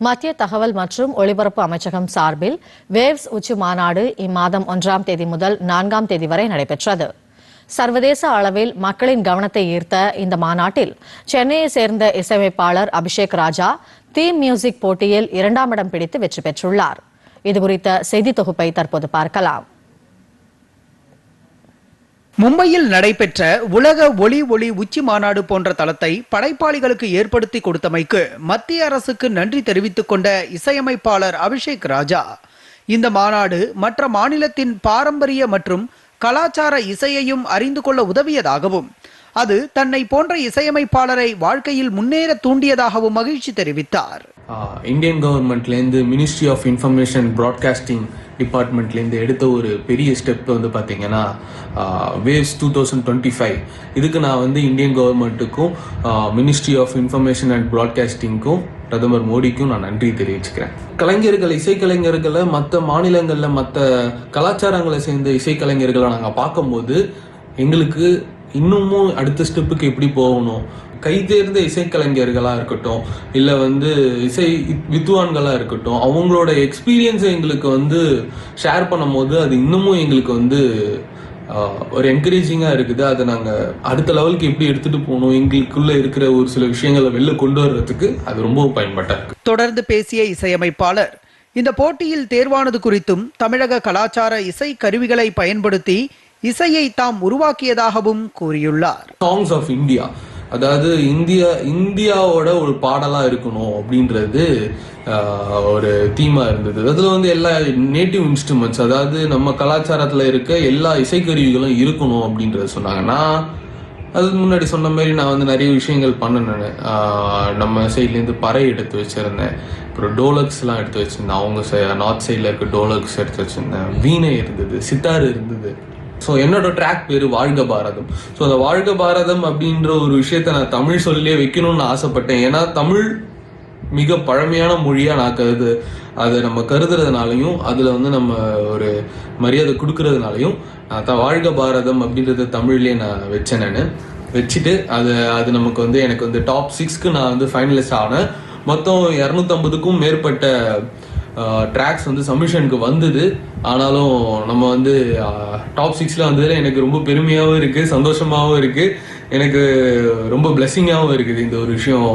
மத்திய தகவல் மற்றும் ஒலிபரப்பு அமைச்சகம் சார்பில் வேவ்ஸ் உச்சி மாநாடு இம்மாதம் 1ஆம் தேதி முதல் 4ஆம் தேதி வரை நடைபெற்றது. சர்வதேச அளவில் மக்களின் கவனத்தை ஈர்த்த இந்த மாநாட்டில் சென்னையை சேர்ந்த இசையமைப்பாளர் அபிஷேக் ராஜா தீம் மியூசிக் போட்டியில் 2ஆம் இடம் பிடித்து வெற்றி பெற்றுள்ளார். இதுகுறித்த செய்தி தொகுப்பை தற்போது பார்க்கலாம். மும்பையில் நடைபெற்ற உலக ஒளி உச்சி மாநாடு போன்ற தளத்தை படைப்பாளிகளுக்கு ஏற்படுத்தி கொடுத்தமைக்கு மத்திய அரசுக்கு நன்றி தெரிவித்துக் கொண்ட இசையமைப்பாளர் அபிஷேக் ராஜா, இந்த மாநாடு மற்ற மாநிலத்தின் பாரம்பரிய மற்றும் கலாச்சார இசையையும் அறிந்து கொள்ள உதவியதாகவும் அது தன்னை போன்ற இசையமைப்பாளரை வாழ்க்கையில் முன்னேற தூண்டியதாகவும் மகிழ்ச்சி தெரிவித்தார். இந்தியன் கவர்மெண்ட்லேருந்து மினிஸ்ட்ரி ஆஃப் இன்ஃபர்மேஷன் ப்ராட்காஸ்டிங் டிபார்ட்மெண்ட்லேருந்து எடுத்த ஒரு பெரிய ஸ்டெப் வந்து பார்த்தீங்கன்னா வேவ்ஸ் 2025. இதுக்கு நான் வந்து இந்தியன் கவர்மெண்ட்டுக்கும் மினிஸ்ட்ரி ஆஃப் இன்ஃபர்மேஷன் அண்ட் ப்ராட்காஸ்டிங்க்கும் பிரதமர் மோடிக்கும் நான் நன்றி தெரிவிச்சுக்கிறேன். கலைஞர்கள், இசைக்கலைஞர்களை மற்ற மாநிலங்களில் மற்ற கலாச்சாரங்களை சேர்ந்த இசைக்கலைஞர்களை நாங்கள் பார்க்கும்போது எங்களுக்கு இன்னமும் அடுத்த ஸ்டெப்புக்கு எப்படி போகணும், கைதேர்ந்த இசைக்கலைஞர்களாக இருக்கட்டும், இல்லை வந்து இசை வித்வான்களாக இருக்கட்டும், அவங்களோட எக்ஸ்பீரியன்ஸை எங்களுக்கு வந்து ஷேர் பண்ணும் போது அது இன்னமும் எங்களுக்கு வந்து ஒரு என்கரேஜிங்காக இருக்குது. அதை நாங்கள் அடுத்த லெவலுக்கு எப்படி எடுத்துகிட்டு போகணும், எங்களுக்குள்ளே இருக்கிற ஒரு சில விஷயங்களை வெளில கொண்டு வர்றதுக்கு அது ரொம்ப பயன்பட்டா இருக்கு. தொடர்ந்து பேசிய இசையமைப்பாளர் இந்த போட்டியில் தேர்வானது குறித்தும் தமிழக கலாச்சார இசை கருவிகளை பயன்படுத்தி இசையை தாம் உருவாக்கியதாகவும் கூறியுள்ளார். சாங்ஸ் ஆஃப் இந்தியா, அதாவது இந்தியாவோட ஒரு பாடலா இருக்கணும் அப்படின்றது ஒரு தீமா இருந்தது. அதுல வந்து எல்லா நேட்டிவ் இன்ஸ்ட்ருமெண்ட்ஸ், அதாவது நம்ம கலாச்சாரத்துல இருக்க எல்லா இசைக்கருவிகளும் இருக்கணும் அப்படின்றத சொன்னாங்க. நான் அதுக்கு முன்னாடி சொன்ன மாதிரி நான் வந்து நிறைய விஷயங்கள் பண்ணினேன். நம்ம சைட்லேருந்து பறை எடுத்து வச்சிருந்தேன், அப்புறம் டோலக்ஸ்லாம் எடுத்து வச்சிருந்தேன், அவங்க நார்த் சைடில் இருக்க டோலக்ஸ் எடுத்து வச்சிருந்தேன், வீணை இருந்தது, சித்தார் இருந்தது. ஸோ என்னோட ட்ராக் பேர் வாழ்க பாரதம். ஸோ அந்த வாழ்க பாரதம் அப்படின்ற ஒரு விஷயத்த நான் தமிழ் சொல்லியே வைக்கணும்னு ஆசைப்பட்டேன். ஏன்னா தமிழ் மிக பழமையான மொழியாக நான் அதை நம்ம கருதுறதுனாலையும் அதில் வந்து நம்ம ஒரு மரியாதை கொடுக்கறதுனாலையும் நான் வாழ்க பாரதம் அப்படின்றத தமிழ்லேயே நான் வச்சேன். நான் வச்சுட்டு அது நமக்கு வந்து எனக்கு வந்து டாப் 6க்கு நான் வந்து ஃபைனலிஸ்ட் ஆனேன். மொத்தம் 250க்கும் மேற்பட்ட ட்ராக்ஸ் வந்து சப்மிஷனுக்கு வந்தது. ஆனாலும் நம்ம வந்து டாப் 6ல வந்ததில் எனக்கு ரொம்ப பெருமையாகவும் இருக்குது, சந்தோஷமாகவும் இருக்குது, எனக்கு ரொம்ப பிளெஸிங்காகவும் இருக்குது இந்த ஒரு விஷயம்.